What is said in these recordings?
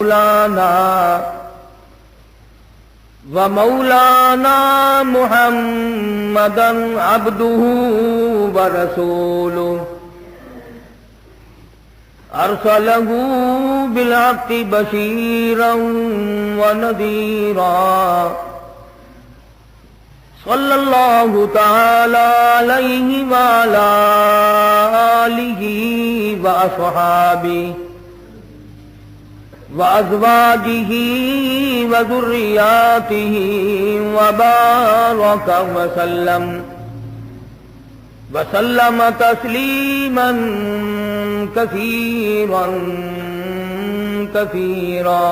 مولانا ومولانا محمدا عبده ورسوله أرسله بالحق بشيرا ونذيرا صلى الله تعالى عليه وعلى آله وأصحابه وأزواجه وذرياته وبارك وسلم تسليما كثيرا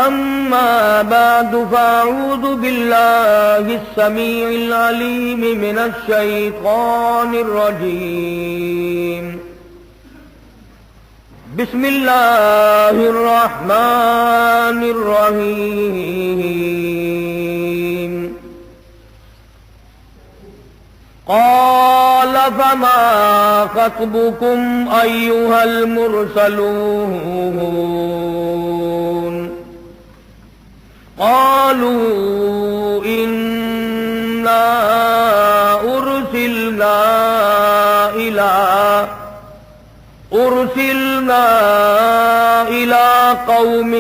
أما بعد فأعوذ بالله السميع العليم من الشيطان الرجيم بسم الله الرحمن الرحيم قال فما خطبكم أيها المرسلون قالوا إنا أرسلنا إلى قوم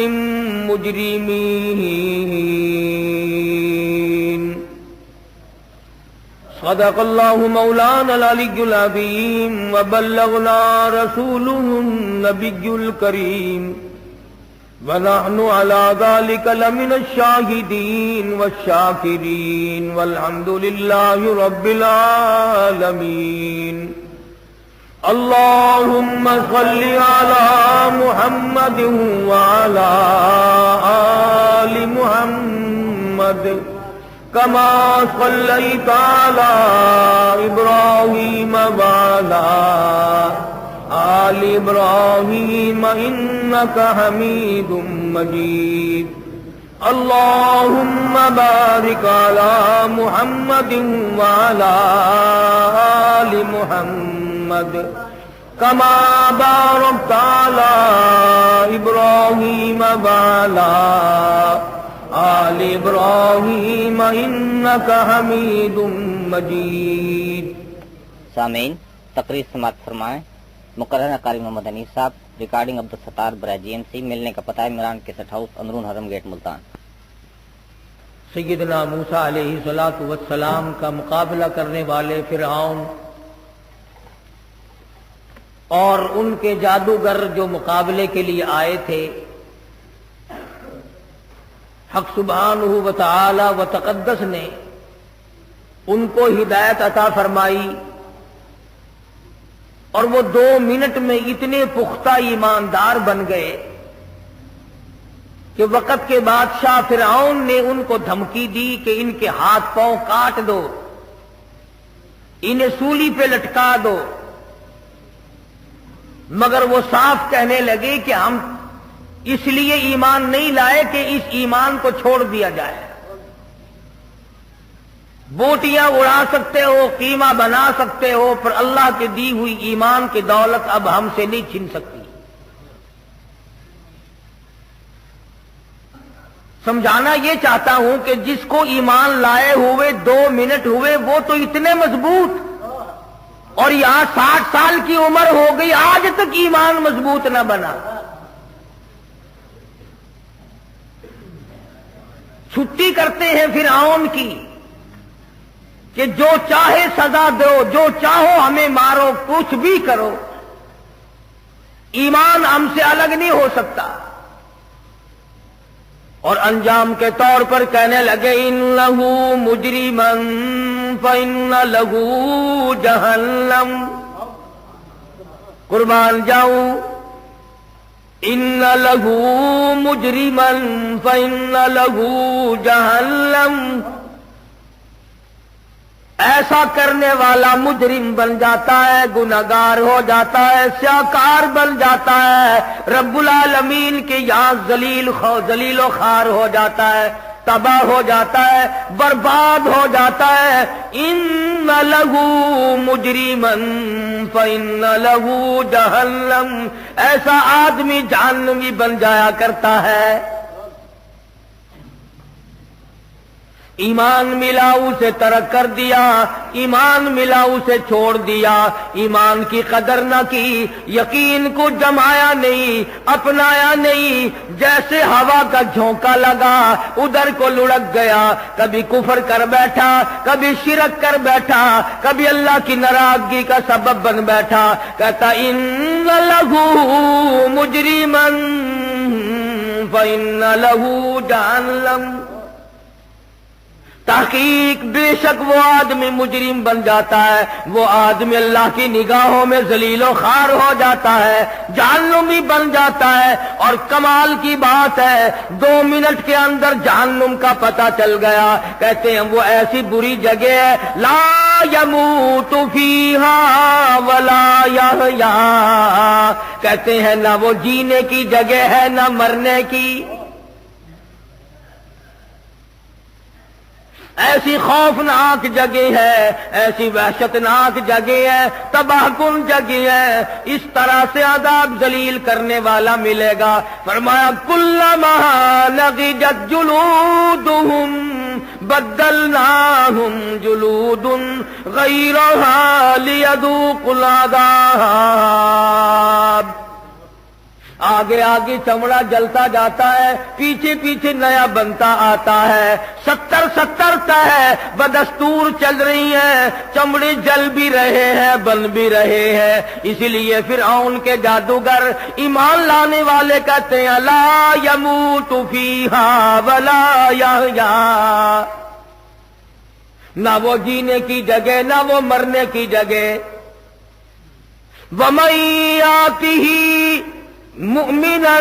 مجرمين صدق الله مولانا العلي العظيم وبلغنا رسوله النبي الكريم ونحن على ذلك لمن الشاهدين والشاكرين والحمد لله رب العالمين اللهم صل على محمد وعلى آل محمد كما صليت على إبراهيم وعلى آل إبراهيم إنك حميد مجيد اللهم بارك على محمد وعلى آل محمد كما باركت على إبراهيم وعلى آل إبراهيم إنك حميد مجيد. سامعین، تقریر سماعت فرمائیں. مقررہ قاری محمد انیس صاحب. ریکارڈنگ عبدالستار برائے GMC. ملنے کا پتہ ہے عمران کیسٹ ہاؤس، اندرون حرم گیٹ، ملتان. سیدنا موسیٰ علیہ السلام کا مقابلہ کرنے والے فرعون اور ان کے جادوگر جو مقابلے کے لیے آئے تھے، حق سبحانہ و تعالی و تقدس نے ان کو ہدایت عطا فرمائی اور وہ 2 منٹ میں اتنے پختہ ایماندار بن گئے کہ وقت کے بادشاہ فرعون نے ان کو دھمکی دی کہ ان کے ہاتھ پاؤں کاٹ دو، انہیں سولی پہ لٹکا دو، مگر وہ صاف کہنے لگے کہ ہم اس لیے ایمان نہیں لائے کہ اس ایمان کو چھوڑ دیا جائے. بوٹیاں اڑا سکتے ہو، قیمہ بنا سکتے ہو، پر اللہ کی دی ہوئی ایمان کی دولت اب ہم سے نہیں چھن سکتی. سمجھانا یہ چاہتا ہوں کہ جس کو ایمان لائے ہوئے 2 منٹ ہوئے وہ تو اتنے مضبوط، اور یہاں 60 سال کی عمر ہو گئی آج تک ایمان مضبوط نہ بنا. چھٹی کرتے ہیں فرعون کی کہ جو چاہے سزا دو، جو چاہو ہمیں مارو، کچھ بھی کرو، ایمان ہم سے الگ نہیں ہو سکتا. اور انجام کے طور پر کہنے لگے انہ مجرمن فإن له جہنم. قربان جاؤں. ان له مجرمن فإن له جہنم. ایسا کرنے والا مجرم بن جاتا ہے، گناہگار ہو جاتا ہے، سیاکار بن جاتا ہے، رب العالمین کے یہاں ذلیل و خوار ہو جاتا ہے. تباہ ہو جاتا ہے، برباد ہو جاتا ہے۔ ان لہو مجرمن فإن لہو جہنم، ایسا آدمی جہنمی بن جایا کرتا ہے۔ ایمان ملا اسے ترک کر دیا، ایمان ملا اسے چھوڑ دیا، ایمان کی قدر نہ کی، یقین کو جمایا نہیں، اپنایا نہیں، جیسے ہوا کا جھونکا لگا ادھر کو لڑک گیا، کبھی کفر کر بیٹھا، کبھی شرک کر بیٹھا، کبھی اللہ کی ناراضگی کا سبب بن بیٹھا۔ کہتا ان لہو مجرمن فإن لہو جہنم، تحقیق بے شک وہ آدمی مجرم بن جاتا ہے، وہ آدمی اللہ کی نگاہوں میں ذلیل و خوار ہو جاتا ہے، جہنمی بن جاتا ہے۔ اور کمال کی بات ہے 2 منٹ کے اندر جہنم کا پتہ چل گیا۔ کہتے ہیں وہ ایسی بری جگہ ہے، لا یموت فیہا ولا یحیا، کہتے ہیں نہ وہ جینے کی جگہ ہے نہ مرنے کی، ایسی خوفناک جگہ ہے، ایسی وحشتناک جگہ ہے، تباہ کن جگہ ہے، اس طرح سے عذاب ذلیل کرنے والا ملے گا۔ فرمایا کلما نضجت جلودہم بدلناہم جلود غیرہا لیذوقوا العذاب، آگے آگے چمڑا جلتا جاتا ہے، پیچھے پیچھے نیا بنتا آتا ہے، 70 ہے بدستور چل رہی ہیں، چمڑے جل بھی رہے ہیں بن بھی رہے ہیں۔ اسی لیے فرعون کے جادوگر ایمان لانے والے کہتے ہیں لا یموت فیہا ولا یحیا، نہ وہ جینے کی جگہ نہ وہ مرنے کی جگہ۔ وَمَن یَأْتِهِ مؤمنا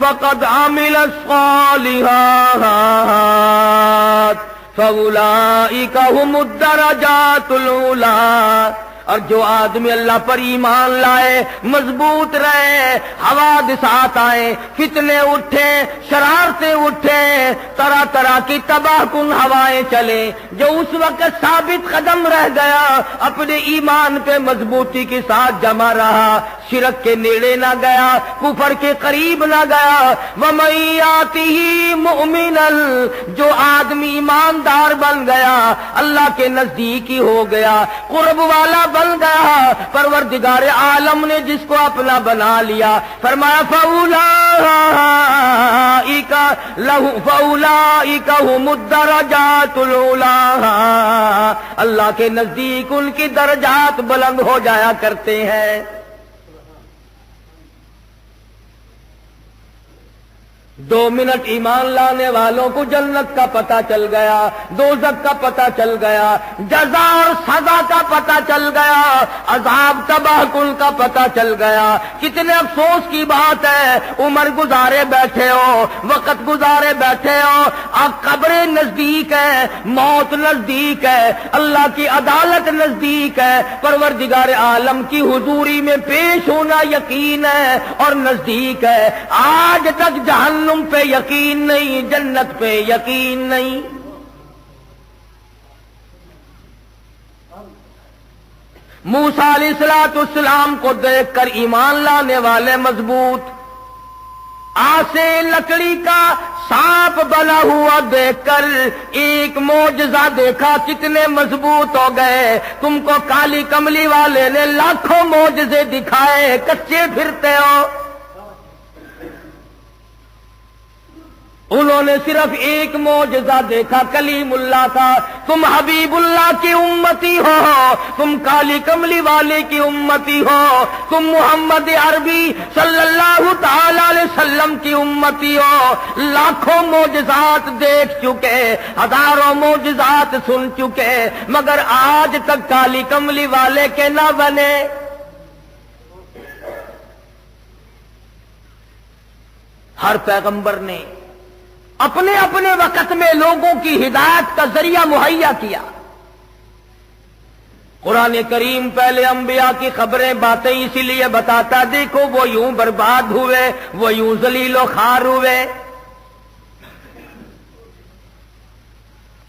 فقد عمل الصالحات فاولئک هم الدرجات العلی، اور جو آدمی اللہ پر ایمان لائے، مضبوط رہے، حوادثات آئیں، فتنے اٹھیں، شرارتیں اٹھیں، طرح طرح کی تباہ کن ہوائیں چلیں، جو اس وقت ثابت قدم رہ گیا، اپنے ایمان پہ مضبوطی کے ساتھ جمع رہا، شرک کے نیڑے نہ گیا، کفر کے قریب نہ گیا۔ وَمَن یَأْتِهِ مُؤْمِنًا، جو آدمی ایماندار بن گیا، اللہ کے نزدیک ہی ہو گیا، قرب والا بن گیا، پروردگار عالم نے جس کو اپنا بنا لیا، فرمایا فَأُولَئِكَ هُمُ الدَّرَجَاتُ الْعُلَىٰ، اللہ کے نزدیک ان کی درجات بلند ہو جایا کرتے ہیں۔ 2 منٹ ایمان لانے والوں کو جنت کا پتہ چل گیا، دوزخ کا پتہ چل گیا، جزا اور سزا کا پتہ چل گیا، عذاب تباہ کن کا پتہ چل گیا۔ کتنے افسوس کی بات ہے، عمر گزارے بیٹھے ہو، وقت گزارے بیٹھے ہو، اب قبریں نزدیک ہے، موت نزدیک ہے، اللہ کی عدالت نزدیک ہے، پروردگار عالم کی حضوری میں پیش ہونا یقین ہے اور نزدیک ہے۔ آج تک جہنم پہ یقین نہیں، جنت پہ یقین نہیں۔ موسیٰ علیہ السلام کو دیکھ کر ایمان لانے والے مضبوط، آسے لکڑی کا سانپ بنا ہوا دیکھ کر ایک معجزہ دیکھا، کتنے مضبوط ہو گئے۔ تم کو کالی کملی والے نے لاکھوں معجزے دکھائے، کچے پھرتے ہو۔ انہوں نے صرف ایک معجزہ دیکھا، کلیم اللہ کا۔ تم حبیب اللہ کی امتی ہو، تم کالی کملی والے کی امتی ہو، تم محمد عربی صلی اللہ تعالی علیہ وسلم کی امتی ہو۔ لاکھوں معجزات دیکھ چکے، ہزاروں معجزات سن چکے، مگر آج تک کالی کملی والے کے نہ بنے۔ ہر پیغمبر نے اپنے اپنے وقت میں لوگوں کی ہدایت کا ذریعہ مہیا کیا۔ قرآن کریم پہلے انبیاء کی خبریں باتیں اسی لیے بتاتا، دیکھو وہ یوں برباد ہوئے، وہ یوں ذلیل و خوار ہوئے۔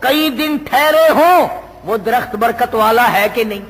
کئی دن ٹھہرے ہوں وہ درخت برکت والا ہے کہ نہیں؟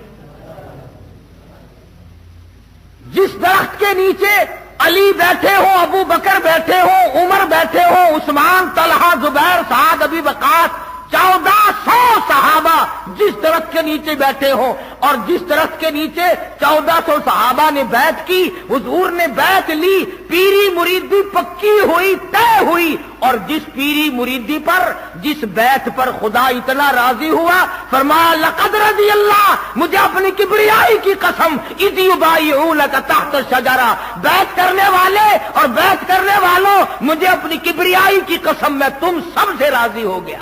جس درخت کے نیچے علی بیٹھے ہوں، ابو بکر بیٹھے ہوں، عمر بیٹھے ہوں، عثمان، طلحہ، زبیر، سعد، ابی وقاص، 1400 صحابہ جس درخت کے نیچے بیٹھے ہوں، اور جس درخت کے نیچے 1400 صحابہ نے بیعت کی، حضور نے بیعت لی، پیری مریدی پکی ہوئی، طے ہوئی، اور جس پیری مریدی پر، جس بیعت پر خدا اتنا راضی ہوا، فرمایا لقد رضی اللہ، مجھے اپنی کبریائی کی قسم، اذ یبایعونک تحت الشجرہ، بیعت کرنے والے اور بیعت کرنے والوں، مجھے اپنی کبریائی کی قسم میں تم سب سے راضی ہو گیا۔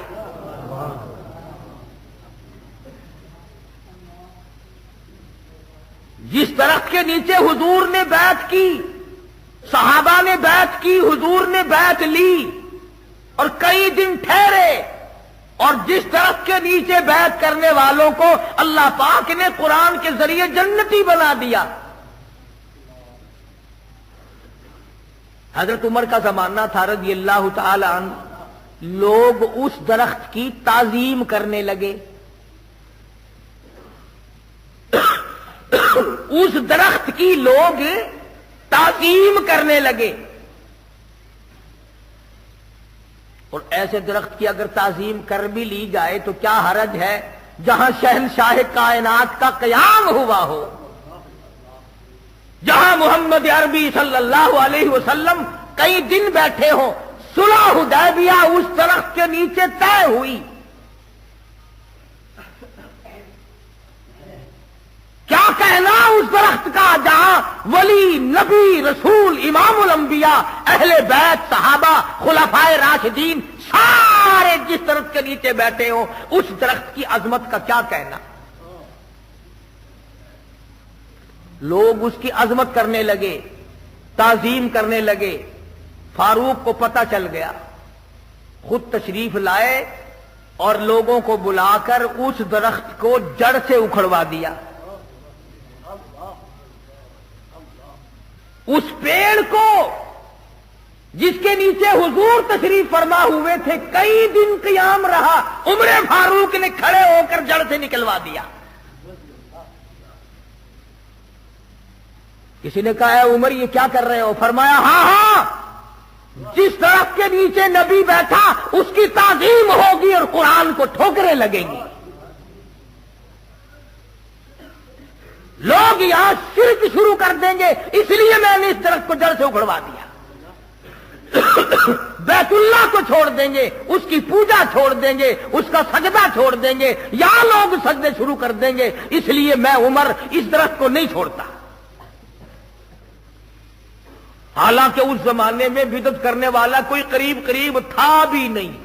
جس درخت کے نیچے حضور نے بیعت کی، صحابہ نے بیعت کی، حضور نے بیعت لی اور کئی دن ٹھہرے، اور جس درخت کے نیچے بیعت کرنے والوں کو اللہ پاک نے قرآن کے ذریعے جنتی بنا دیا۔ حضرت عمر کا زمانہ تھا رضی اللہ تعالی عنہ، لوگ اس درخت کی تعظیم کرنے لگے، اس درخت کی لوگ تعظیم کرنے لگے، اور ایسے درخت کی اگر تعظیم کر بھی لی جائے تو کیا حرج ہے جہاں شہنشاہ کائنات کا قیام ہوا ہو، جہاں محمد عربی صلی اللہ علیہ وسلم کئی دن بیٹھے ہوں، صلح حدیبیہ اس درخت کے نیچے طے ہوئی۔ کیا کہنا اس درخت کا جہاں ولی، نبی، رسول، امام الانبیاء، اہل بیت، صحابہ، خلفائے راشدین سارے جس درخت کے نیچے بیٹھے ہوں، اس درخت کی عظمت کا کیا کہنا؟ لوگ اس کی عظمت کرنے لگے، تعظیم کرنے لگے۔ فاروق کو پتہ چل گیا، خود تشریف لائے اور لوگوں کو بلا کر اس درخت کو جڑ سے اکھڑوا دیا۔ اس پیڑ کو جس کے نیچے حضور تشریف فرما ہوئے تھے، کئی دن قیام رہا، عمر فاروق نے کھڑے ہو کر جڑ سے نکلوا دیا۔ کسی نے کہا ہے عمر یہ کیا کر رہے ہو؟ فرمایا ہاں ہاں، جس درخت کے نیچے نبی بیٹھا اس کی تعظیم ہوگی اور قرآن کو ٹھوکریں لگیں گی، لوگ یہاں شرک شروع کر دیں گے، اس لیے میں نے اس درخت کو جڑ سے اکھڑوا دیا۔ بیت اللہ کو چھوڑ دیں گے، اس کی پوجا چھوڑ دیں گے، اس کا سجدہ چھوڑ دیں گے، یہاں لوگ سجدے شروع کر دیں گے، اس لیے میں عمر اس درخت کو نہیں چھوڑتا۔ حالانکہ اس زمانے میں بدعت کرنے والا کوئی قریب تھا بھی نہیں،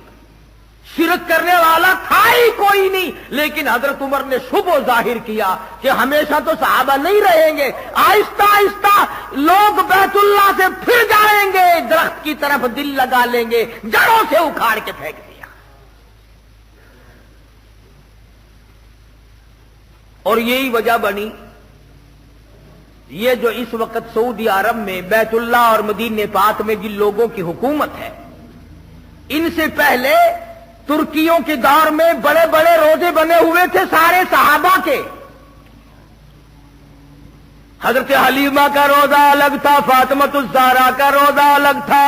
شرک کرنے والا تھا ہی کوئی نہیں، لیکن حضرت عمر نے شبہ ظاہر کیا کہ ہمیشہ تو صحابہ نہیں رہیں گے، آہستہ آہستہ لوگ بیت اللہ سے پھر جائیں گے، درخت کی طرف دل لگا لیں گے، جڑوں سے اکھاڑ کے پھینک دیا۔ اور یہی وجہ بنی، یہ جو اس وقت سعودی عرب میں بیت اللہ اور مدینہ پاک میں جن لوگوں کی حکومت ہے، ان سے پہلے ترکیوں کے دور میں بڑے بڑے روزے بنے ہوئے تھے سارے صحابہ کے۔ حضرت حلیمہ کا روزہ الگ تھا، فاطمۃ الزہرا کا روزہ الگ تھا،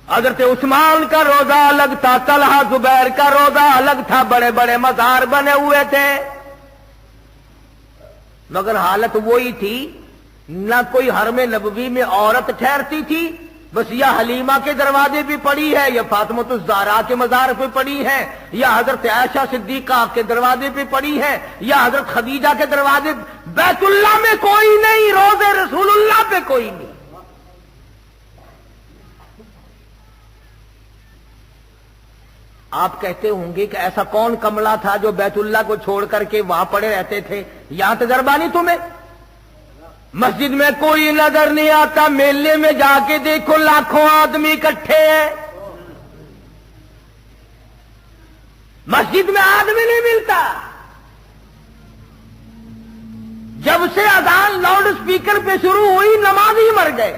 حضرت عثمان کا روزہ الگ تھا، طلحہ زبیر کا روزہ الگ تھا، بڑے بڑے مزار بنے ہوئے تھے، مگر حالت وہی تھی، نہ کوئی حرم نبوی میں عورت ٹھہرتی تھی، بس یا حلیمہ کے دروازے پہ پڑی ہے، یا فاطمۃ الزہرا کے مزار پہ پڑی ہے، یا حضرت عائشہ صدیقہ کے دروازے پہ پڑی ہے، یا حضرت خدیجہ کے دروازے۔ بیت اللہ میں کوئی نہیں، روزے رسول اللہ پہ کوئی نہیں۔ آپ کہتے ہوں گے کہ ایسا کون کملا تھا جو بیت اللہ کو چھوڑ کر کے وہاں پڑے رہتے تھے؟ یہاں تجربہ نہیں تمہیں؟ مسجد میں کوئی نظر نہیں آتا، میلے میں جا کے دیکھو لاکھوں آدمی اکٹھے ہیں، مسجد میں آدمی نہیں ملتا۔ جب سے اذان لاؤڈ اسپیکر پہ شروع ہوئی، نمازی مر گئے،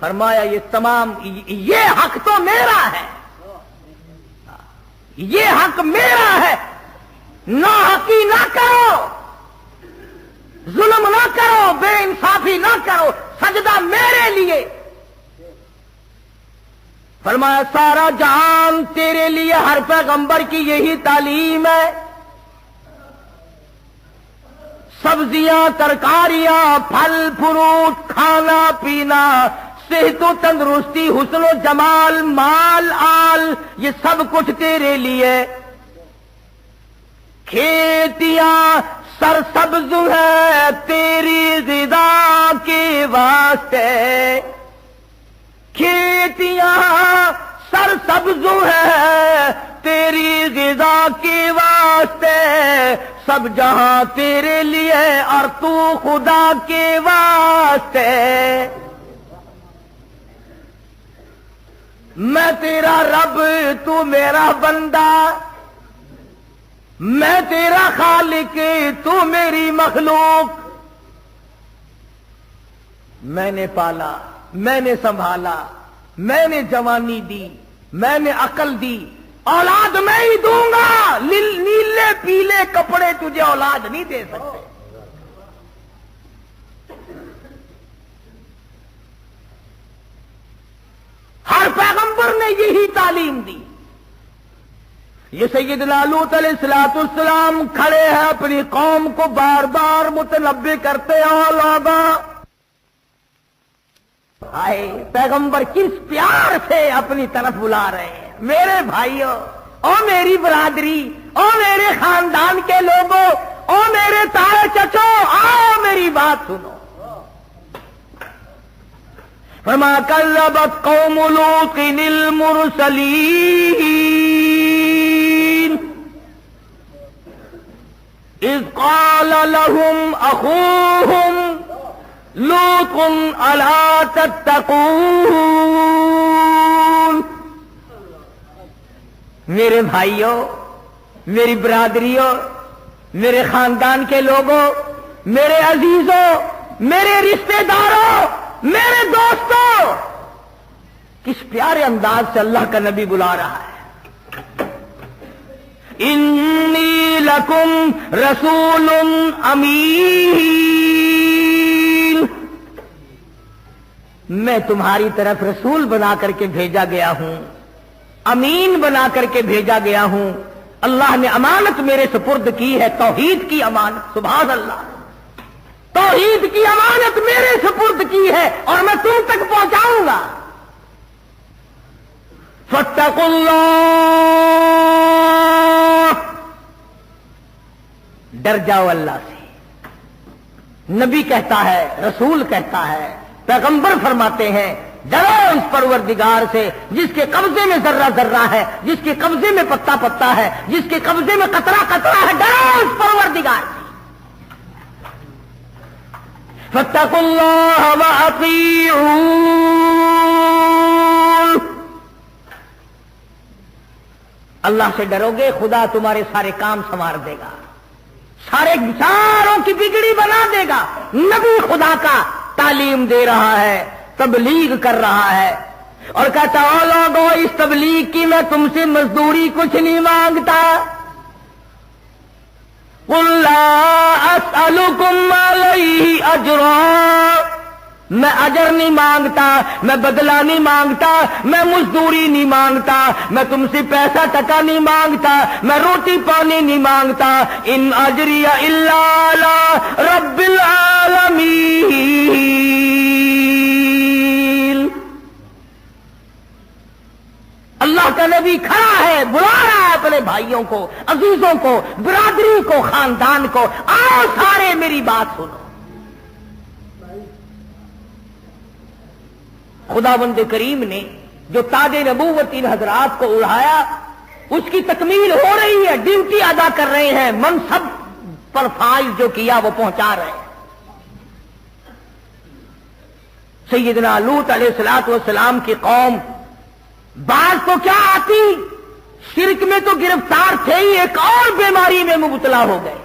فرمایا یہ حق تو میرا ہے، یہ حق میرا ہے، ناحقی نہ کرو، ظلم نہ کرو، بے انصافی نہ کرو، سجدہ میرے لیے۔ فرمایا سارا جہان تیرے لیے، ہر پیغمبر کی یہی تعلیم ہے، سبزیاں، ترکاریاں، پھل فروٹ، کھانا پینا، صحت و تندرستی، حسن و جمال، مال آل، یہ سب کچھ تیرے لیے۔ کھیتیاں سرسبز ہیں تیری غذا کے واسطے، کھیتیاں سرسبز ہیں تیری غذا کے واسطے، سب جہاں تیرے لیے اور تو خدا کے واسطے۔ میں تیرا رب، تو میرا بندہ، میں تیرا خالق، تو میری مخلوق۔ میں نے پالا، میں نے سنبھالا، میں نے جوانی دی، میں نے عقل دی، اولاد میں ہی دوں گا، نیلے پیلے کپڑے تجھے اولاد نہیں دے سکتے۔ ہر پیغمبر نے یہی تعلیم دی۔ یہ سیدنا لوط علیہ السلام کھڑے ہیں، اپنی قوم کو بار بار متنبہ کرتے ہیں، لوگوں آئے پیغمبر کس پیار سے اپنی طرف بلا رہے ہیں۔ میرے بھائیوں، او میری برادری، او میرے خاندان کے لوگوں، او میرے تائے چچو، آؤ میری بات سنو۔ فما کذبت قوم لوط المرسلین اذ قال لهم اخوهم لوط الا تتقون۔ میرے بھائیوں، میری برادریوں، میرے خاندان کے لوگوں، میرے عزیزوں، میرے رشتہ داروں، میرے دوستوں، کس پیارے انداز سے اللہ کا نبی بلا رہا ہے۔ انی لکم رسول امین، میں تمہاری طرف رسول بنا کر کے بھیجا گیا ہوں، امین بنا کر کے بھیجا گیا ہوں۔ اللہ نے امانت میرے سپرد کی ہے، توحید کی امانت، سبحان اللہ، توحید کی امانت میرے سپرد کی ہے اور میں تم تک پہنچاؤں گا۔ فاتقوا اللہ، ڈر جاؤ اللہ سے۔ نبی کہتا ہے، رسول کہتا ہے، پیغمبر فرماتے ہیں ڈرو اس پروردگار سے جس کے قبضے میں ذرہ ذرہ ہے، جس کے قبضے میں پتا پتا ہے، جس کے قبضے میں قطرہ قطرہ ہے، ڈرو اس پروردگار سے۔ فاتقوا اللہ وأطیعون، اللہ سے ڈرو گے، خدا تمہارے سارے کام سنوار دے گا، سارے بچاروں کی بگڑی بنا دے گا۔ نبی خدا کا تعلیم دے رہا ہے، تبلیغ کر رہا ہے، اور کہتا او لوگوں اس تبلیغ کی میں تم سے مزدوری کچھ نہیں مانگتا۔ قل لا اسألکم علیہ اجرا، میں اجر نہیں مانگتا، میں بدلہ نہیں مانگتا، میں مزدوری نہیں مانگتا، میں تم سے پیسہ ٹکا نہیں مانگتا، میں روٹی پانی نہیں مانگتا۔ ان اجری الا علی رب العالمین۔ اللہ کا نبی کھڑا ہے، بلا رہا ہے اپنے بھائیوں کو، عزیزوں کو، برادری کو، خاندان کو، آؤ سارے میری بات سنو۔ خداوند کریم نے جو تاج نبوت ان حضرات کو اڑایا، اس کی تکمیل ہو رہی ہے، ڈیوٹی ادا کر رہے ہیں، منصب پر فائز جو کیا وہ پہنچا رہے ہیں۔ سیدنا لوط علیہ السلام کی قوم بعض تو کیا آتی، شرک میں تو گرفتار تھے ہی، ایک اور بیماری میں مبتلا ہو گئے،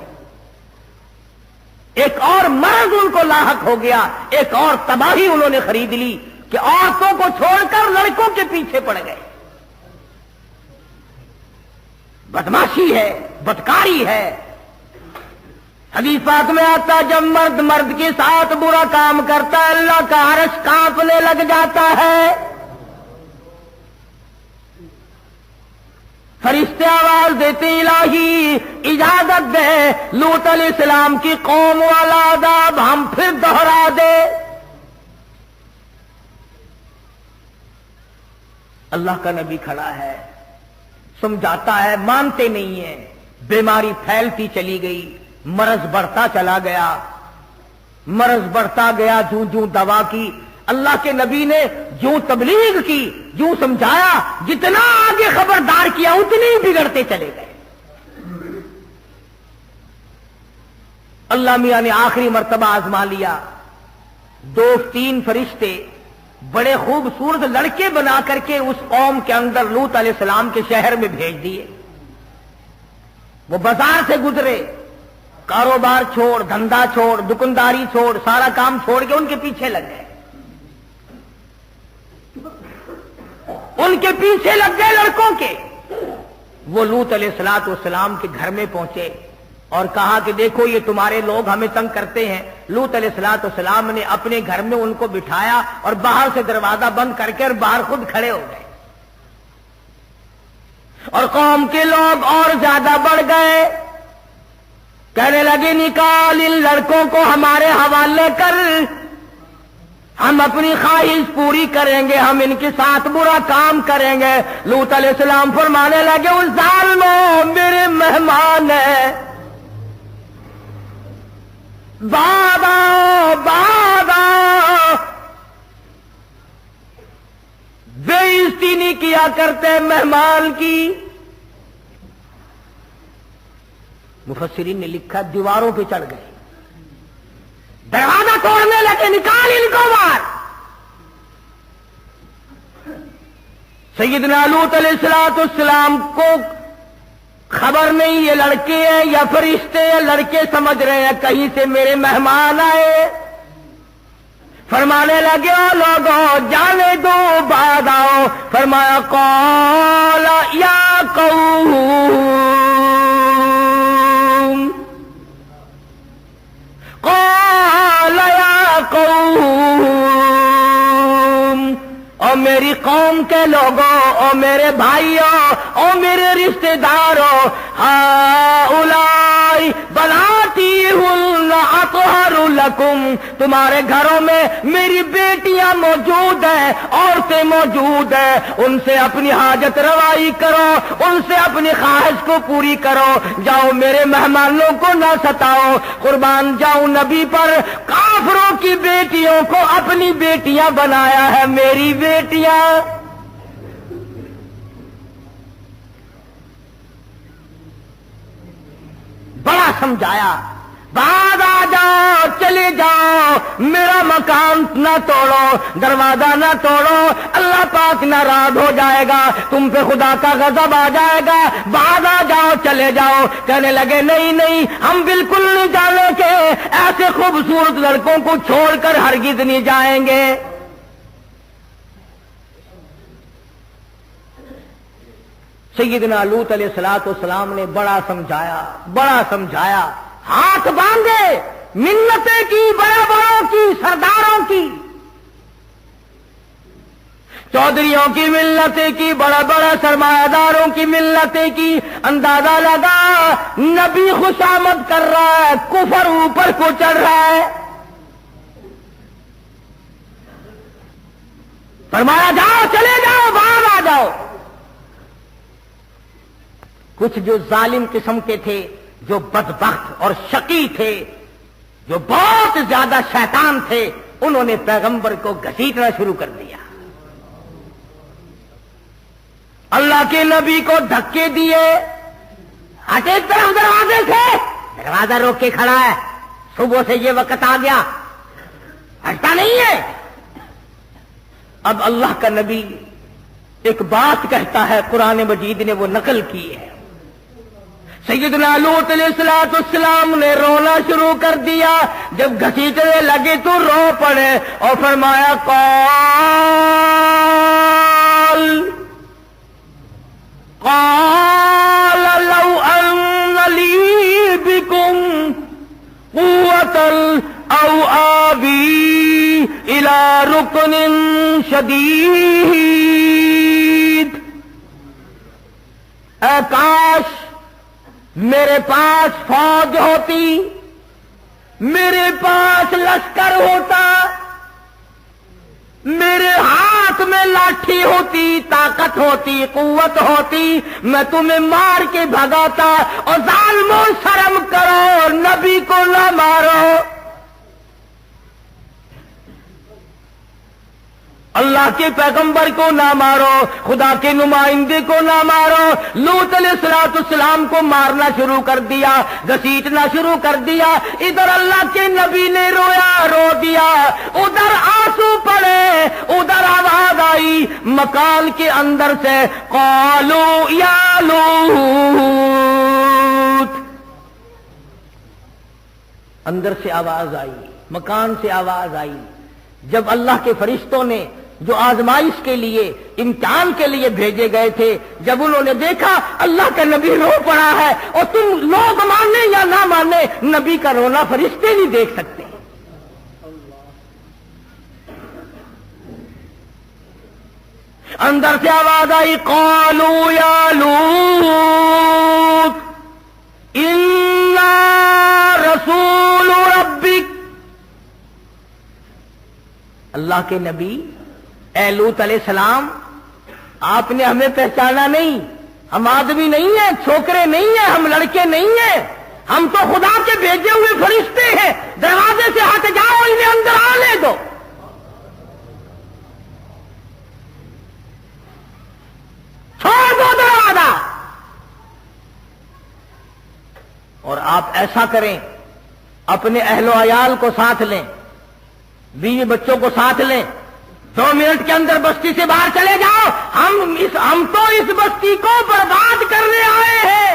ایک اور مرض ان کو لاحق ہو گیا، ایک اور تباہی انہوں نے خرید لی۔ کہ عورتوں کو چھوڑ کر لڑکوں کے پیچھے پڑ گئے. بدماشی ہے، بدکاری ہے. حدیث پاک میں آتا جب مرد مرد کے ساتھ برا کام کرتا ہے اللہ کا عرش کانپنے لگ جاتا ہے. فرشتے آواز دیتے الہی اجازت دے لوط علیہ السلام کی قوم والا عذاب ہم پھر دوہرا دے. اللہ کا نبی کھڑا ہے، سمجھاتا ہے، مانتے نہیں ہیں. بیماری پھیلتی چلی گئی، مرض بڑھتا چلا گیا، مرض بڑھتا گیا. جوں جوں دوا کی اللہ کے نبی نے، جوں تبلیغ کی، جوں سمجھایا، جتنا آگے خبردار کیا اتنے ہی بگڑتے چلے گئے. اللہ میاں نے آخری مرتبہ آزما لیا. 2-3 فرشتے بڑے خوبصورت لڑکے بنا کر کے اس قوم کے اندر لوط علیہ السلام کے شہر میں بھیج دیے. وہ بازار سے گزرے، کاروبار چھوڑ، دھندا چھوڑ، دکانداری چھوڑ، سارا کام چھوڑ کے ان کے پیچھے لگ گئے. ان کے پیچھے لگ گئے لڑکوں کے. وہ لوط علیہ السلام کے گھر میں پہنچے اور کہا کہ دیکھو یہ تمہارے لوگ ہمیں تنگ کرتے ہیں. لوط علیہ السلام نے اپنے گھر میں ان کو بٹھایا اور باہر سے دروازہ بند کر کے اور باہر خود کھڑے ہو گئے. اور قوم کے لوگ اور زیادہ بڑھ گئے، کہنے لگے نکال ان لڑکوں کو ہمارے حوالے کر، ہم اپنی خواہش پوری کریں گے، ہم ان کے ساتھ برا کام کریں گے. لوط علیہ السلام فرمانے لگے اس ظالموں میرے مہمان ہیں، بابا بابا، بے عزتی نہیں کیا کرتے مہمان کی. مفسرین نے لکھا دیواروں پہ چڑھ گئے، دروازہ توڑنے لگے، نکال ان کو باہر. سیدنا لوط علیہ السلام کو خبر نہیں یہ لڑکے ہیں یا فرشتے ہیں. لڑکے سمجھ رہے ہیں کہیں سے میرے مہمان آئے. فرمانے لگے او لوگوں جانے دو بعد آؤ. فرمایا قال یا قوم، قال یا قوم، او میری قوم کے لوگوں، او میرے بھائیوں، او میرے رشتہ داروں، ہؤلاء بناتی ہن اطہر لکم، تمہارے گھروں میں میری بیٹیاں موجود ہیں، عورتیں موجود ہیں، ان سے اپنی حاجت روائی کرو، ان سے اپنی خواہش کو پوری کرو. جاؤ میرے مہمانوں کو نہ ستاؤ. قربان جاؤں نبی پر، کافروں کی بیٹیوں کو اپنی بیٹیاں بنایا ہے، میری بیٹیاں. بڑا سمجھایا، بعد آ جاؤ، چلے جاؤ، میرا مکان نہ توڑو، دروازہ نہ توڑو، اللہ پاک ناراض ہو جائے گا، تم پہ خدا کا غضب آ جائے گا. بعد آ جاؤ، چلے جاؤ. کہنے لگے نہیں نہیں، ہم بالکل نہیں جانے کے، ایسے خوبصورت لڑکوں کو چھوڑ کر ہرگز نہیں جائیں گے. سیدنا لوط علیہ السلام نے بڑا سمجھایا، بڑا سمجھایا. ہاتھ باندھے، منتیں کی، بڑے بڑوں کی، سرداروں کی، چودھریوں کی منتیں کی، بڑا بڑا سرمایہ داروں کی منتیں کی. اندازہ لگا نبی خوشامد کر رہا ہے، کفر اوپر کو چڑھ رہا ہے. فرمایا جاؤ، چلے جاؤ، باہر آ جاؤ. کچھ جو ظالم قسم کے تھے، جو بدبخت اور شقی تھے، جو بہت زیادہ شیطان تھے، انہوں نے پیغمبر کو گھسیٹنا شروع کر دیا. اللہ کے نبی کو دھکے دیے، ہٹے طرف دروازے سے، دروازہ روک کے کھڑا ہے، صبح سے یہ وقت آ گیا، ہٹتا نہیں ہے. اب اللہ کا نبی ایک بات کہتا ہے، قرآن مجید نے وہ نقل کی ہے. سیدنا لوط علیہ السلام نے رونا شروع کر دیا. جب گھسیٹنے لگے تو رو پڑے اور فرمایا قال لو ان لی بکم قوة او آوی الى رکن شدید. اے کاش میرے پاس فوج ہوتی، میرے پاس لشکر ہوتا، میرے ہاتھ میں لاٹھی ہوتی، طاقت ہوتی، قوت ہوتی، میں تمہیں مار کے بھگاتا. اور ظالموں شرم کرو، نبی کو نہ مارو، اللہ کے پیغمبر کو نہ مارو، خدا کے نمائندے کو نہ مارو. لوط علیہ السلام کو مارنا شروع کر دیا، گھسیٹنا شروع کر دیا. ادھر اللہ کے نبی نے رویا، رو دیا، ادھر آنسو پڑے، ادھر آواز آئی مکان کے اندر سے قالوا یا لوط. اندر سے آواز آئی، مکان سے آواز آئی. جب اللہ کے فرشتوں نے جو آزمائش کے لیے، امتحان کے لیے بھیجے گئے تھے، جب انہوں نے دیکھا اللہ کا نبی رو پڑا ہے، اور تم لوگ مانے یا نہ مانے نبی کا رونا فرشتے نہیں دیکھ سکتے. اندر سے آواز آئی قالوا یا لوط انا رسول ربک. اللہ کے نبی اے لوط علیہ السلام، آپ نے ہمیں پہچانا نہیں، ہم آدمی نہیں ہیں، چھوکرے نہیں ہیں، ہم لڑکے نہیں ہیں، ہم تو خدا کے بھیجے ہوئے فرشتے ہیں. دروازے سے ہٹ جاؤ، انہیں اندر آنے دو. چھوڑ دو دروازہ. اور آپ ایسا کریں، اپنے اہل و عیال کو ساتھ لیں، بیوی بچوں کو ساتھ لیں، 2 منٹ کے اندر بستی سے باہر چلے جاؤ. ہم تو اس بستی کو برباد کرنے آئے ہیں.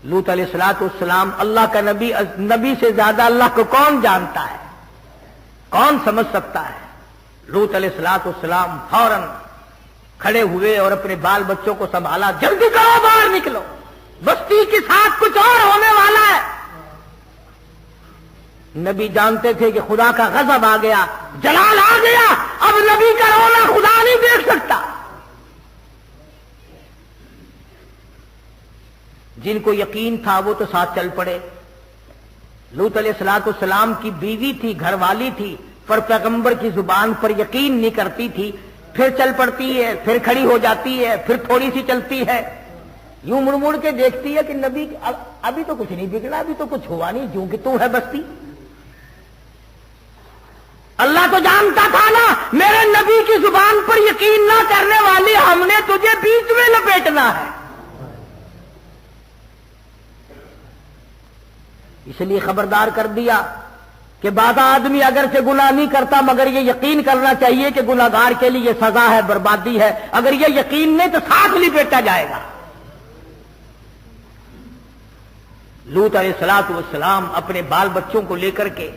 لوط علیہ السلام اللہ کا نبی، نبی سے زیادہ اللہ کو کون جانتا ہے، کون سمجھ سکتا ہے. لوط علیہ السلام فوراً کھڑے ہوئے اور اپنے بال بچوں کو سنبھالا. جلدی کرو، باہر نکلو، بستی کے ساتھ کچھ اور ہونے والا ہے. نبی جانتے تھے کہ خدا کا غضب آ گیا، جلال آ گیا، اب نبی کا رونا خدا نہیں دیکھ سکتا. جن کو یقین تھا وہ تو ساتھ چل پڑے. لوط علیہ السلام کی بیوی تھی، گھر والی تھی، پر پیغمبر کی زبان پر یقین نہیں کرتی تھی. پھر چل پڑتی ہے، پھر کھڑی ہو جاتی ہے، پھر تھوڑی سی چلتی ہے، یوں مڑ مڑ کے دیکھتی ہے کہ نبی ابھی تو کچھ نہیں بگڑا، ابھی تو کچھ ہوا نہیں، جو کہ تو ہے بستی. اللہ تو جانتا تھا نا میرے نبی کی زبان پر یقین نہ کرنے والی ہم نے تجھے بیچ میں لپیٹنا ہے. اس لیے خبردار کر دیا کہ بعض آدمی اگر سے گناہ نہیں کرتا مگر یہ یقین کرنا چاہیے کہ گناہگار کے لیے سزا ہے، بربادی ہے. اگر یہ یقین نہیں تو ساتھ لپیٹا جائے گا. لوط علیہ السلام اپنے بال بچوں کو لے کر کے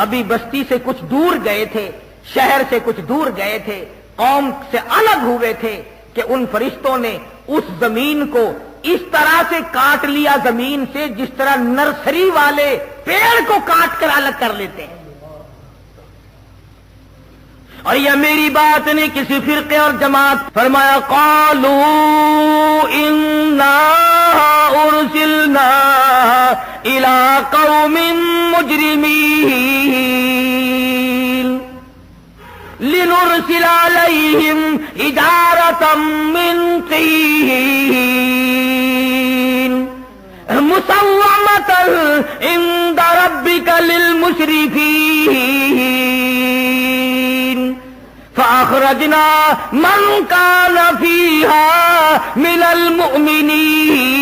ابھی بستی سے کچھ دور گئے تھے، شہر سے کچھ دور گئے تھے، قوم سے الگ ہوئے تھے کہ ان فرشتوں نے اس زمین کو اس طرح سے کاٹ لیا زمین سے جس طرح نرسری والے پیڑ کو کاٹ کر الگ کر لیتے ہیں. اور یہ میری بات نہیں کسی فرقے اور جماعت. فرمایا قالوا انا ارسلنا الى قوم مجرمین لنرسل علیہم حجارة من طین مسومة عند ربک للمسرفین فأخرجنا من كان فيها من المؤمنين.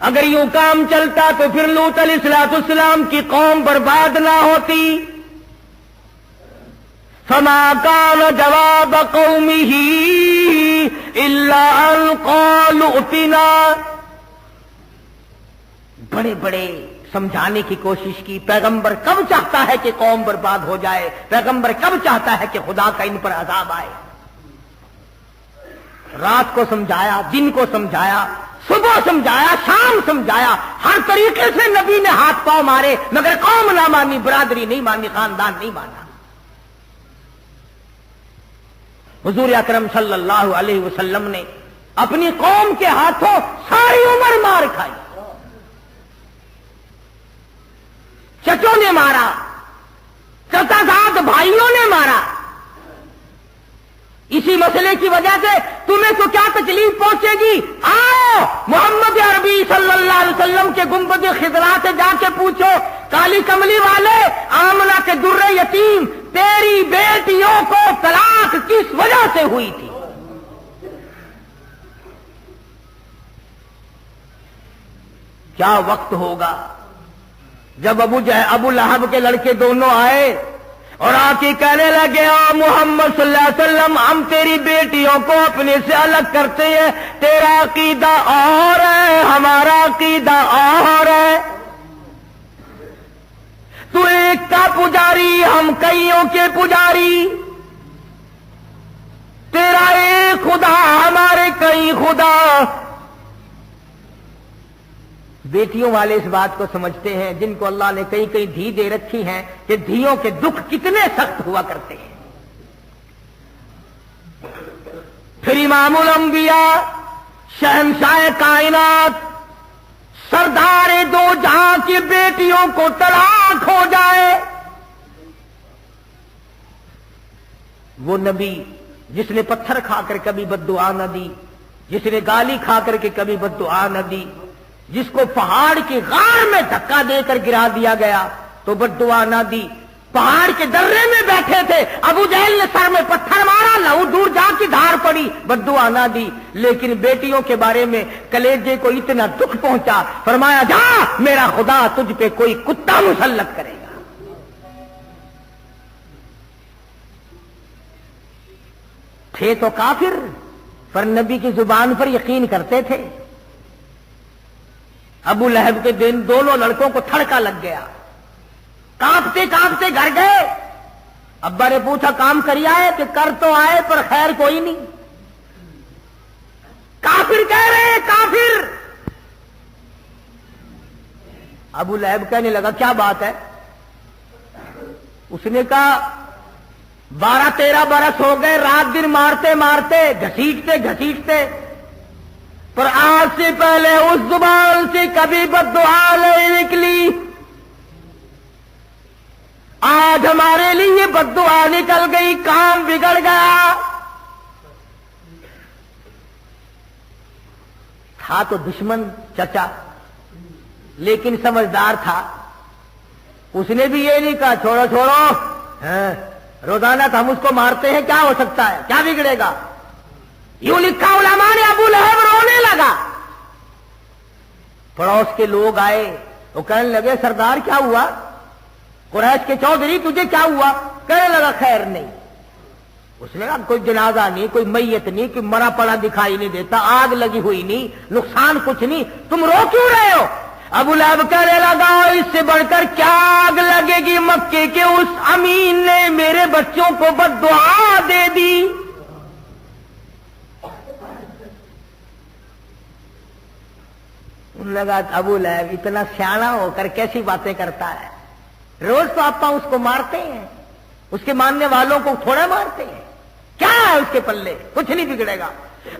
اگر یوں کام چلتا تو پھر لوط علیہ السلام کی قوم برباد نہ ہوتی. فما كان جواب قومه الا ان قالوا ائتنا. بڑے بڑے سمجھانے کی کوشش کی. پیغمبر کب چاہتا ہے کہ قوم برباد ہو جائے؟ پیغمبر کب چاہتا ہے کہ خدا کا ان پر عذاب آئے؟ رات کو سمجھایا، دن کو سمجھایا، صبح سمجھایا، شام سمجھایا، ہر طریقے سے نبی نے ہاتھ پاؤں مارے، مگر قوم نہ مانی، برادری نہیں مانی، خاندان نہیں مانا. حضور اکرم صلی اللہ علیہ وسلم نے اپنی قوم کے ہاتھوں ساری عمر مار کھائی. چچوں نے مارا، چچا زاد بھائیوں نے مارا. اسی مسئلے کی وجہ سے تمہیں تو کیا تکلیف پہنچے گی؟ آؤ محمد عربی صلی اللہ علیہ وسلم کے گنبد خضرا سے جا کے پوچھو، کالی کملی والے، آمنہ کے در یتیم، تیری بیٹیوں کو طلاق کس وجہ سے ہوئی تھی؟ کیا وقت ہوگا جب ابو لہب کے لڑکے دونوں آئے اور آ کے کہنے لگے، محمد صلی اللہ علیہ وسلم، ہم تیری بیٹیوں کو اپنے سے الگ کرتے ہیں، تیرا عقیدہ اور ہے، ہمارا عقیدہ اور ہے، تو ایک کا پجاری، ہم کئیوں کے پجاری، تیرا ایک خدا، ہمارے کئی خدا. بیٹیوں والے اس بات کو سمجھتے ہیں، جن کو اللہ نے کئی کئی دھی دے رکھی ہیں، کہ دھیوں کے دکھ کتنے سخت ہوا کرتے ہیں. پھر امام الانبیاء، شہنشاہ کائنات، سردار دو جہاں کی بیٹیوں کو طلاق ہو جائے. وہ نبی جس نے پتھر کھا کر کبھی بد دعا نہ دی، جس نے گالی کھا کر کے کبھی بد دعا نہ دی، جس کو پہاڑ کی غار میں دھکا دے کر گرا دیا گیا تو بد دعا نہ دی. پہاڑ کے درے میں بیٹھے تھے، ابو جہل نے سر میں پتھر مارا، لہو دور جا کی دھار پڑی، بد دعا نہ دی. لیکن بیٹیوں کے بارے میں کلیجے کو اتنا دکھ پہنچا، فرمایا جا میرا خدا تجھ پہ کوئی کتا مسلط کرے گا. تھے تو کافر، پر نبی کی زبان پر یقین کرتے تھے. ابو لہب کے دن دونوں لڑکوں کو تھڑکا لگ گیا، کانپتے کانپتے گھر گئے. ابا نے پوچھا کام کری آئے؟ کہ کر تو آئے پر خیر کوئی نہیں. کافر کہہ رہے، کافر. ابو لہب کہنے لگا کیا بات ہے؟ اس نے کہا 12-13 برس ہو گئے، رات دن مارتے مارتے، گھسیٹتے گھسیٹتے، پر آج سے پہلے اس زبان سے کبھی بد دعا نہیں نکلی. آج ہمارے لیے بد دعا نکل گئی، کام بگڑ گیا. تھا تو دشمن چچا، لیکن سمجھدار تھا. اس نے بھی یہ نہیں کہا چھوڑو چھوڑو، روزانہ تو ہم اس کو مارتے ہیں، کیا ہو سکتا ہے، کیا بگڑے گا. یوں لکھا علماء نے، ابو لہب رونے لگا. پڑوس کے لوگ آئے، وہ کہنے لگے سردار کیا ہوا؟ قریش کے چودھری تجھے کیا ہوا؟ کہنے لگا خیر نہیں. اس نے کہا کوئی جنازہ نہیں، کوئی میت نہیں، کوئی مرا پڑا دکھائی نہیں دیتا، آگ لگی ہوئی نہیں، نقصان کچھ نہیں، تم رو کیوں رہے ہو؟ ابو لہب کہنے لگا اس سے بڑھ کر کیا آگ لگے گی، مکے کے اس امین نے میرے بچوں کو بد دعا دے دی. لگا ابو لہب اتنا سیانا ہو کر کیسی باتیں کرتا ہے، روز تو آپ اس کو مارتے ہیں، اس کے ماننے والوں کو تھوڑا مارتے ہیں، کیا ہے اس کے پلے، کچھ نہیں بگڑے گا.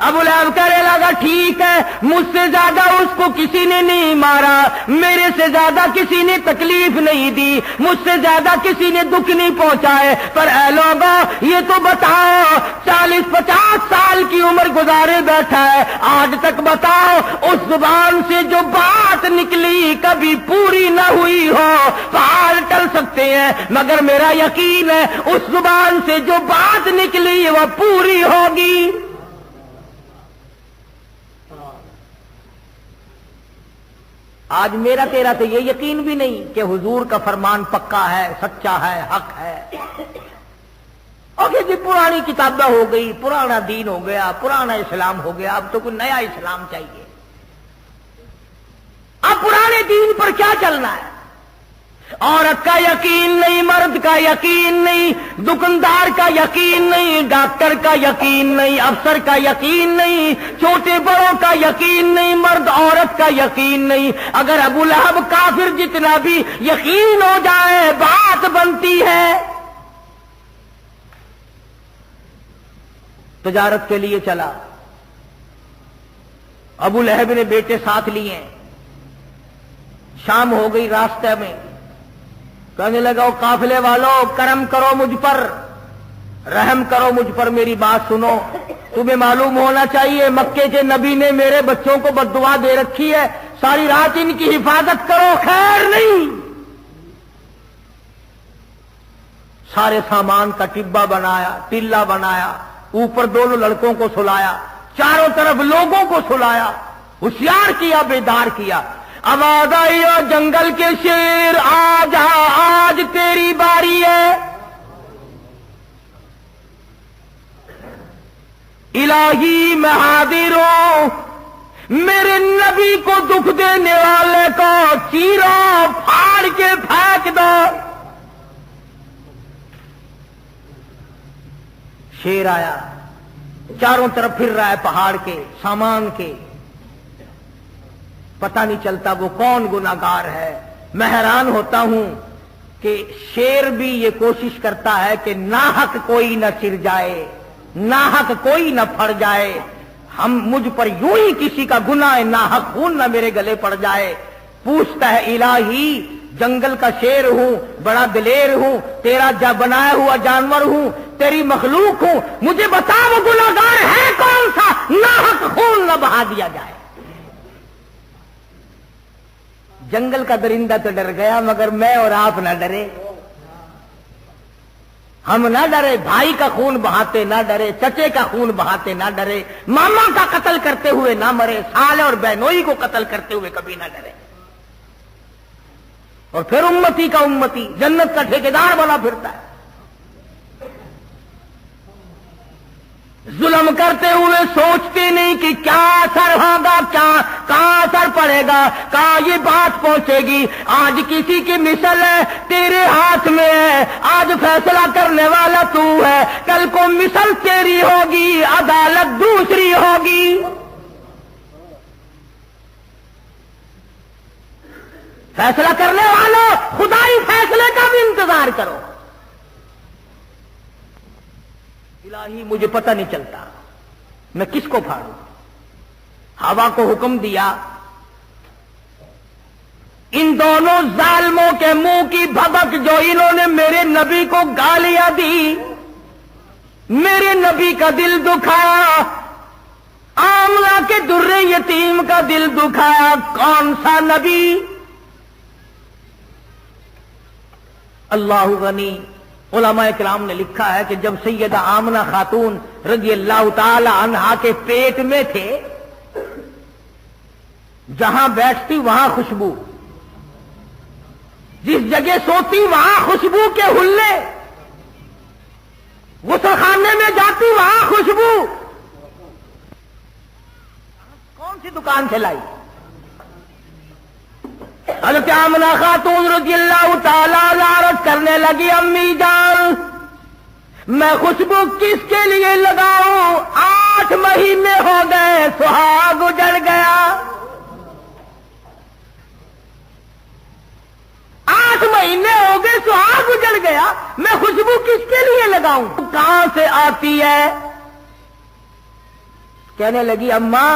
ابو لہب کہنے لگا ٹھیک ہے، مجھ سے زیادہ اس کو کسی نے نہیں مارا، میرے سے زیادہ کسی نے تکلیف نہیں دی، مجھ سے زیادہ کسی نے دکھ نہیں پہنچائے، پر اے لوگوں یہ تو بتاؤ 40-50 سال کی عمر گزارے بیٹھا ہے، آج تک بتاؤ اس زبان سے جو بات نکلی کبھی پوری نہ ہوئی ہو. پہاڑ ٹل سکتے ہیں مگر میرا یقین ہے اس زبان سے جو بات نکلی وہ پوری ہوگی. آج میرا تیرا تو یہ یقین بھی نہیں کہ حضور کا فرمان پکا ہے، سچا ہے، حق ہے۔ اور جی پرانی کتابیں ہو گئی، پرانا دین ہو گیا، پرانا اسلام ہو گیا، اب تو کوئی نیا اسلام چاہیے۔ اب پرانے دین پر کیا چلنا ہے؟ عورت کا یقین نہیں، مرد کا یقین نہیں، دکاندار کا یقین نہیں، ڈاکٹر کا یقین نہیں، افسر کا یقین نہیں، چھوٹے بڑوں کا یقین نہیں، مرد عورت کا یقین نہیں۔ اگر ابو لہب کافر جتنا بھی یقین ہو جائے بات بنتی ہے۔ تجارت کے لیے چلا، ابو لہب نے بیٹے ساتھ لیے، شام ہو گئی، راستے میں کہنے لگا او قافلے والوں، کرم کرو مجھ پر، رحم کرو مجھ پر، میری بات سنو۔ تمہیں معلوم ہونا چاہیے مکے کے نبی نے میرے بچوں کو بد دعا دے رکھی ہے، ساری رات ان کی حفاظت کرو، خیر نہیں۔ سارے سامان کا ٹبا بنایا، ٹلا بنایا، اوپر دونوں لڑکوں کو سلایا، چاروں طرف لوگوں کو سلایا، ہوشیار کیا، بیدار کیا۔ آواز آئی اور جنگل کے شیر آ جا، آج تیری باری ہے۔ الہی میں حاضر ہوں، میرے نبی کو دکھ دینے والے کو چیرو، پھاڑ کے پھینک دو۔ شیر آیا، چاروں طرف پھر رہا ہے، پہاڑ کے، سامان کے، پتہ نہیں چلتا وہ کون گناہگار ہے۔ میں حیران ہوتا ہوں کہ شیر بھی یہ کوشش کرتا ہے کہ ناحق کوئی نہ چر جائے، ناحق کوئی نہ پھڑ جائے، مجھ پر یوں ہی کسی کا گناہ ناحق خون نہ میرے گلے پڑ جائے۔ پوچھتا ہے الہی، جنگل کا شیر ہوں، بڑا دلیر ہوں، تیرا بنایا ہوا جانور ہوں، تیری مخلوق ہوں، مجھے بتا وہ گناہگار ہے کون سا، ناحق خون نہ بہا دیا جائے۔ جنگل کا درندہ تو ڈر گیا، مگر میں اور آپ نہ ڈرے، ہم نہ ڈرے، بھائی کا خون بہاتے نہ ڈرے، چچے کا خون بہاتے نہ ڈرے، ماما کا قتل کرتے ہوئے نہ مرے، سالے اور بہنوئی کو قتل کرتے ہوئے کبھی نہ ڈرے۔ اور پھر امتی کا امتی جنت کا ٹھیکیدار بنا پھرتا ہے۔ ظلم کرتے ہوئے سوچتے نہیں کہ کیا اثر ہوگا، کہاں اثر پڑے گا، کہاں یہ بات پہنچے گی۔ آج کسی کی مثل ہے تیرے ہاتھ میں ہے، آج فیصلہ کرنے والا تو ہے، کل کو مثل تیری ہوگی، عدالت دوسری ہوگی۔ فیصلہ کرنے والوں، خدائی فیصلے کا بھی انتظار کرو۔ الہی مجھے پتہ نہیں چلتا میں کس کو پھاڑوں۔ ہوا کو حکم دیا، ان دونوں ظالموں کے منہ کی بھبک جو انہوں نے میرے نبی کو گالیاں دی، میرے نبی کا دل دکھایا، آمنہ کے در یتیم کا دل دکھایا۔ کون سا نبی؟ اللہ غنی۔ علماء کرام نے لکھا ہے کہ جب سیدہ آمنہ خاتون رضی اللہ تعالی عنہا کے پیٹ میں تھے، جہاں بیٹھتی وہاں خوشبو، جس جگہ سوتی وہاں خوشبو کے ہلے، غسل خانے میں جاتی وہاں خوشبو۔ کون سی دکان سے لائی؟ حضرت آمنہ خاتون رضی اللہ تعالی عرض کرنے لگی، امی جان میں خوشبو کس کے لیے لگاؤں؟ 8 مہینے ہو گئے، سہاگ اجڑ گیا۔ 8 مہینے ہو گئے، سہاگ اجڑ گیا، میں خوشبو کس کے لیے لگاؤں؟ کہاں سے آتی ہے؟ کہنے لگی اماں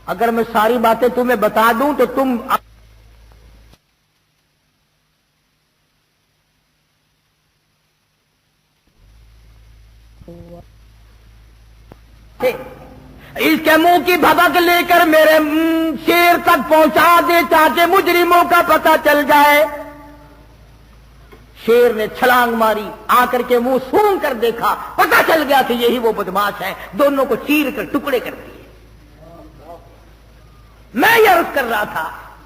اگر میں ساری باتیں تمہیں بتا دوں تو تم اس کے منہ کی بھبک لے کر میرے شیر تک پہنچا دے تاکہ مجرموں کا پتہ چل جائے۔ شیر نے چھلانگ ماری، آ کر کے منہ سونگ کر دیکھا، پتہ چل گیا کہ یہی وہ بدماش ہے، دونوں کو چیر کر ٹکڑے کر دیے۔ میں یہ عرض کر رہا تھا